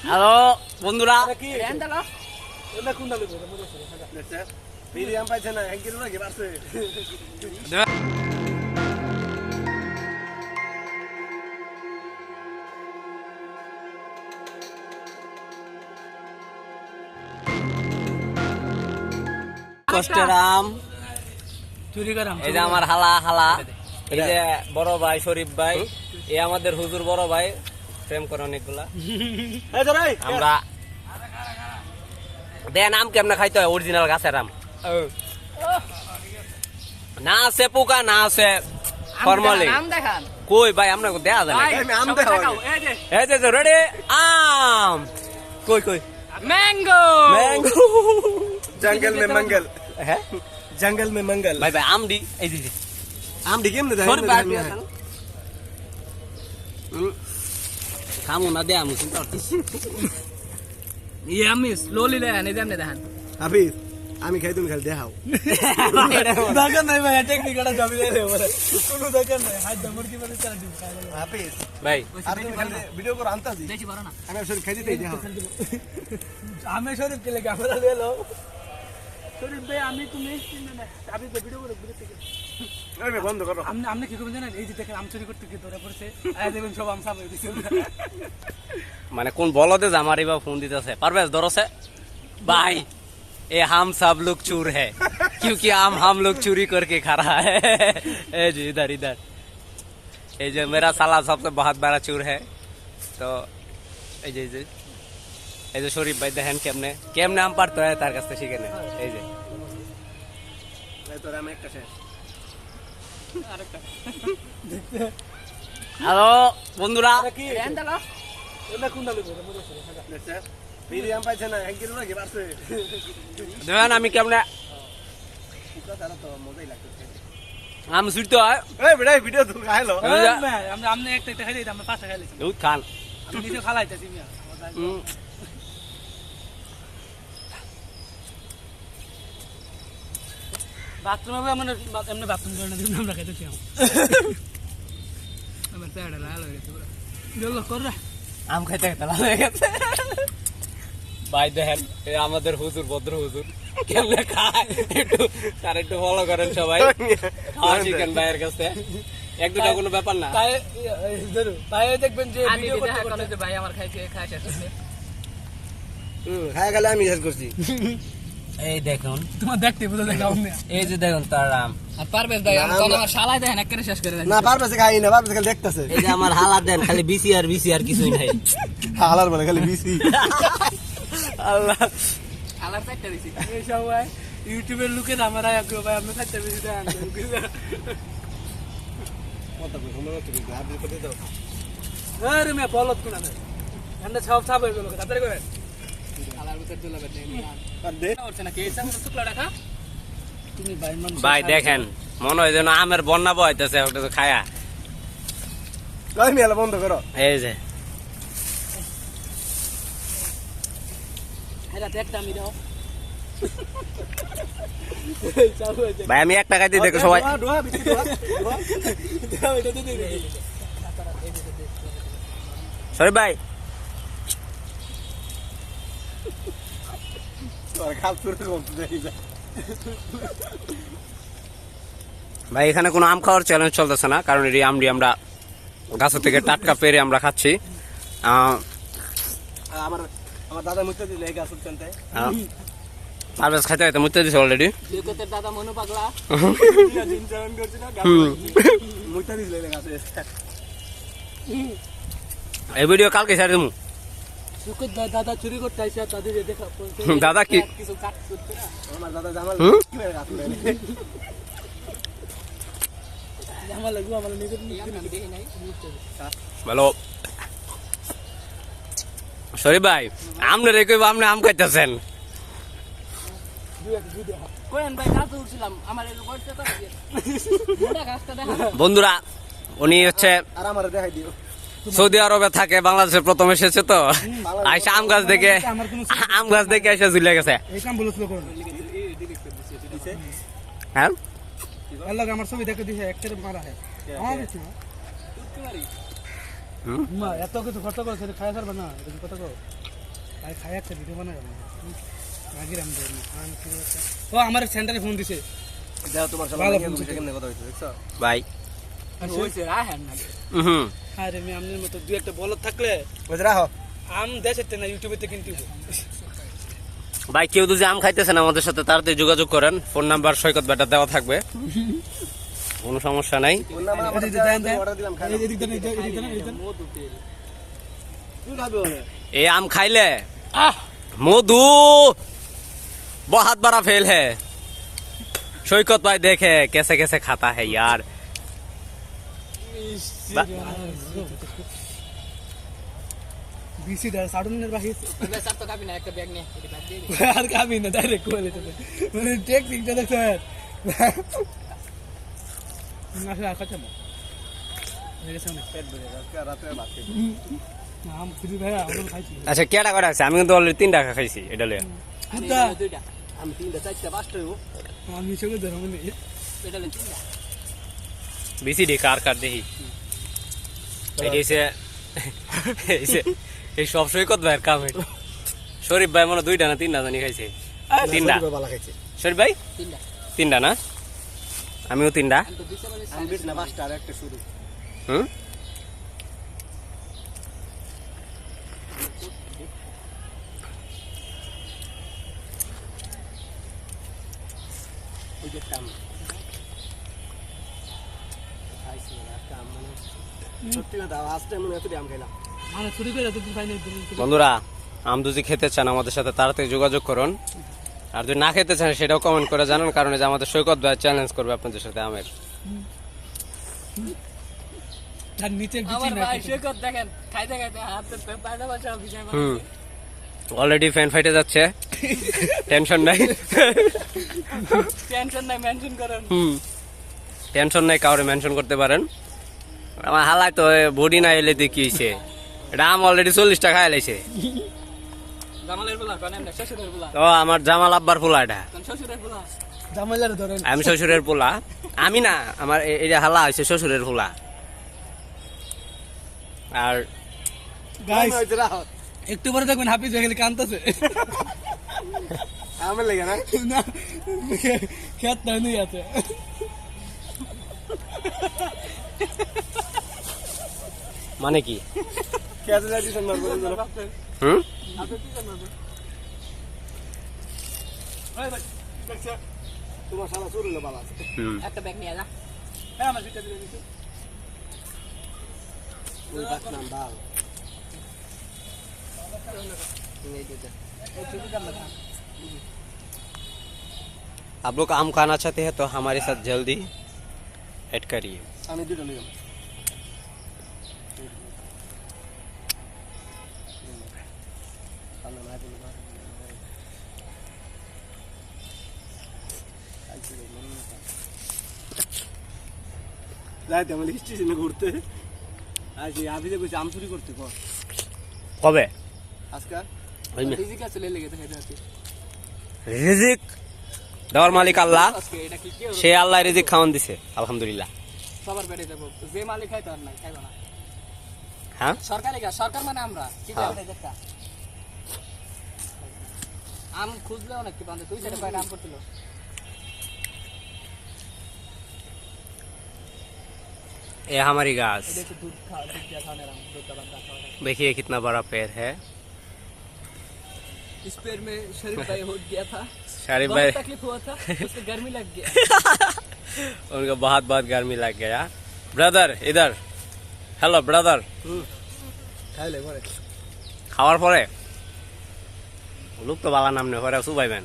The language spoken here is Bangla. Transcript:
হ্যালো বন্ধুরা, কষ্টের আম, এই যে আমার হালা, এই যে বড় ভাই শরীফ ভাই, এই আমাদের হুজুর বড় ভাই, প্রেম করে অনেকগুলা। আমরা দেন আম কেমনে খাইতে হয়, অরিজিনাল গাছের আম, না আছে পোকা না আছে ফরমালিন। কই ভাই আমরা দেয়া যায় এই যে রেডি আম, কই मैंगो जंगल में मंगल है, जंगल में मंगल भाई आम डी, এই যে आम डी केम ने খামু না দে আমু চিন্তা করতিস। ये আমি স্লোলি ले आने देने दहन अभी আমি খাই তুমি খালি দেখাও दगन नहीं भाई टेक्निक का जब ले ले बोले কোনো दगन नहीं हाथ दमर की वजह से चल दिखा হাফিজ ভাই আর তুমি খালি ভিডিও করে আনতা দি देखी बारो ना আমি আসলে খাই দিতেই দেখাও हमें शरीफ के लिए कैमरा ले लो शरीफ भाई আমি তুমি না আমি ভিডিও করে বুঝতে কি ওই বন্ধ করো আমনে কি করবেন জানেন এই যে দেখেন আম চুরি করতে কি ধরে পড়ছে আয় দেখবেন সব আম সাব হয়ে দিছে মানে কোন বলদে জামারি বা ফোন দিতেছে, পারভেজ ধরছে भाई ये हम सब लोग चोर है क्योंकि हम लोग चोरी करके खा रहा है। ए जी इधर ये जो मेरा साला सबसे बहुत बड़ा चोर है। तो ये जो शरीफ भाई देखें केमने हम पढ़ते हैं तार काछ शिखे ने এই যে তোরা আমি একটা শেষ আরেকটা হ্যালো বন্ধুরা, এন্ডালো ওটা কোন দালু করে মনে দেখছ ভিডিও আম পাইছে না একদিন লাগে বাসে দেখেন আমি কেমনে পুরা তারা তো মজাই লাগছে আম ছুটতে হয়। এই বেটা ভিডিও তুই খাইলো আমরা আমনে একটা খাই দিই আমরা পাঁচটা খাই লিছি দুধ খান আমি নিজে খালাইতেছি মিয়া বাথরুমে আমরা এমনি বাথরুম করে না দিন আমরা খাইতেছি আমার পেড়া লাল হয়ে গেছে পুরো জল কর রে আম খাইতে খাইতে লাল হয়ে গেছে। ভাই দেখেন এই আমাদের হুজুর ভদ্র হুজুর কেমনে খায়, একটু ফলো করেন সবাই, খাওয়া শিখেন ভাইয়ের কাছে, এক দুটা কোনো ব্যাপার না। তাই দেখবেন যে ভিডিও করতে ভাই আমার খাইছে খায় শেষ করছে খায় গেলে আমি শেষ করছি। এই দেখুন তোমার দেখতে বুঝা দেখাও না এই যে দেখুন তার আম, আর পারবেশ ভাই আমার শালাই দেখেন একবারে শেষ করে দেন না পারবে খাই না পারবে খালি দেখতেছে এই যে আমার হালাত দেন খালি বিসি আর কিছুই নাই। হালার বলে খালি বিসি আল্লাহ শালার চাইতে দিছি এই সবাই ইউটিউবের লোকে আমরা আগ্রহ ভাই আমরা চাইতে দিছি দেন কত কই তোমরা তো গাড়ি করে দাও আরে মে বলত কোনা না এন্ড সব সব হয়ে গেল তাড়াতাড়ি করে শালার ভিতর চলে গেছে আর দে হচ্ছে না কেসা শুকলা রাখা তুমি ভাই মানুষ ভাই দেখেন মনে হয় যেন আমের বন্যা বইতেছে ওটা তো খায়া। কই মেলা বন্ধ করো এই যে এটা দেখটা আমি দাও ভাই আমি একটা খাইতে দেখো সবাই দোয়া বিটি দোয়া দাও এটা দিয়ে দে সরি ভাই তোর খাল পুরো কম দেখি যা ভাই এখানে কোনো আম খাওয়ার চ্যালেঞ্জ চলতেছে না, কারণ এই আমটি আমরা গাছ থেকে টাটকা পেরে আমরা খাচ্ছি। আমার দাদা মুতে দিলে এই গাছ উঠতে পারভেজ খাইতে খাইতে মুতে দিছে অলরেডি। লিওকতের দাদা মনু পাগলা দিন চারণ করছি না মুতে দিলে এই গাছে এই ভিডিও কালকে ছাড়ে দেবো। লিওকত দাদা চুরি করতে আইছে তাদের দেখা দাদা কি কিছু কাট করতে না আমার দাদা জামাল কি মেরে গাছ উঠে আমার লাগু আমার নিজের নাম দেখি নাই ভালো সরি ভাই আমনে রেখে আপনি আম খাইতেছেন কোয়েন ভাই গাছ উঠছিলাম আমার এই বয়সটা তো মোটা গাছটা দেখা বন্ধুরা উনি হচ্ছে আর আমার দেখাই দিও সৌদি আরবে থাকে, বাংলাদেশে প্রথম এসেছে তো আইসা আম গাছ দেখে এসে ঝুলে গেছে। এই কাম বলছিল কোন হ্যাঁ আল্লাহ আমার ছবি দেখে দিছে একটা মারা হয় আমার কিছু মা এত কিছু খরচ করছে খাই পারবে না এটা কত করো আর খাই একটা ভিডিও বানাই আগের আমি দেই ও আমার সেন্টারে ফোন দিছে দাও তোমার সাথে ভালো লাগিয়ে ফোন দুটো কেমনে কথা হইছে দেখছো ভাই হইছে রাহেন না হুম আরে আমি আমনের মতো দুই একটা বলত থাকলে বুঝ রাখো আম দেশেতে না ইউটিউবেতে কিনতে ভাই কেউ যদি আম খাইতেছেন আমাদের সাথে তাড়াতাড়ি যোগাযোগ করেন ফোন নাম্বার সৈকত বেটা দেওয়া থাকবে কোনো সমস্যা নাই কোন নাম আমাদের অর্ডার দিলাম খাই এদিক দেন এদিক দেন এদিক দেন তুই খাবে ওরে ये आम खाई ले मधु बहुत बड़ा फेल है शौकत भाई देखे कैसे कैसे खाता है यार বিসি দাও সাড়ুনের বাকি স্যার তো খাবি না একটা ব্যাগ নিয়ে এটা ব্যাগ দিয়ে দিই। আর খাবি না ডাইরেক্ট কোলে তো মানে টেকনিকটা দেখো আসলে আর খাচ্ছি না দেখেছ না পেট ভরে আজকে রাতে ভাত খাই আম ফ্রি ভাই আমরা খাইছি अच्छा क्या टाका আছে আমি কিন্তু অলরেডি 3 টাকা খাইছি এটা লয়ে আমি কুত্তা এখানে দুইটা আমি তিনটা চারটা পাঁচটা হইব আমি সঙ্গে ধরো মানে এটা হলো তিনটা বেশি ডি কার কার দেহি এসে এসে এই সব সৈকত ভাইয়ের কাম এটা শরীফ ভাই মনে 2টা না 3টা জানি খাইছে 3টা ভালো খাইছে শরীফ ভাই তিনটা 3টা না আমিও 3টা আমি তো দিছে মানে আমি বিট না পাঁচটা আর একটা শুরু হুম ওই যে কাম খাইছি না কাম মানে সত্যি কথা আজকে মনে এত আম খাইলাম মানে ছুরি করে তো ফাইনাল বন্ধুরা আম যদি খেতে চান আমাদের সাথে তাড়াতাড়ি যোগাযোগ করুন আর যদি না খেতে চান সেটাও কমেন্ট করে জানান কারণ এই যে আমাদের সৈকত ভাই চ্যালেঞ্জ করবে আপনাদের সাথে আমের তার নিচে বিচি আমার না ভাই সৈকত দেখেন খাইতে খাইতে হাতে পায়দা বাসা বিষয় হুম অলরেডি ফ্যান ফাইটে যাচ্ছে টেনশন নাই টেনশন নাই মেনশন করেন হুম টেনশন নাই কাউরে মেনশন করতে পারেন আমার হালাই তো বডি না এলে দিয়ে কি হয়েছে এটা আম অলরেডি 40 টাকা এলাইছে জামালের বলা কোন এমন শ্বশুরের বলা ও আমার জামাল আব্বার পোলা এটা কোন শ্বশুরের বলা জামাইলারে ধরেন আমি শ্বশুরের পোলা আমি না আমার এটা হালা হয়েছে শ্বশুরের পোলা আর গাইস হইছে রাখো একটু পরে দেখবেন হাফিজ হয়ে গেলে কানতেছে আমার লাগে না না খেত না নিয়ে আছে মানে কি কেটে যাই দিছেন মারবো হুম আপনি কি করবেন ভাই ভাই দেখছ তোমার শালা চুরি না বালা আছে হুম একটা ব্যাগ নিয়ে যা হ্যাঁ আমার ভিতরে দিয়ে দিছি ওই বাত নাম বাল এই দিতে এই ছবি কাম না आप लोग आम खाना चाहते हैं तो हमारे साथ जल्दी ऐड करिए আমি দুটো নিলাম যাইতে আমি স্টেশনে ঘুরতে আজ আবিদে কইছে আম চুরি করতে কর কবে আজকে ওই মে- রিজিক আছে লেগে দেখাইতে আছে রিজিক দেওয়ার মালিক আল্লাহ আজকে এটা কি কি সে আল্লাহ রিজিক খাওয়ান দিছে আলহামদুলিল্লাহ সবার পেটে যাবো যে মালিক খাইতো আর নাই খাইবো না হ্যাঁ সরকারি কাজ সরকার মানে আমরা কি হ্যাঁ। করে দেখা আম খুঁজলেও না কি বান্ধে তুই সেটা কয়টা আম করছিল ये हमारी घास এটা একটু দুধ খাওয়া দুধ দিয়া খাওয়ানোর আম দুধ দাবার খাওয়া देखिए कितना बड़ा पेड़ है इस पेड़ में शरीफ भाई हो गया था शारिफ बहुत भाई तकलीफ हुआ था उसको गर्मी लग गया उनको बहुत बहुत गर्मी लग गया ब्रदर इधर हेलो ब्रदर খাইলে পরে খাওয়ার পরে লোক তো বাবা নাম নেই পরে শুবাইবেন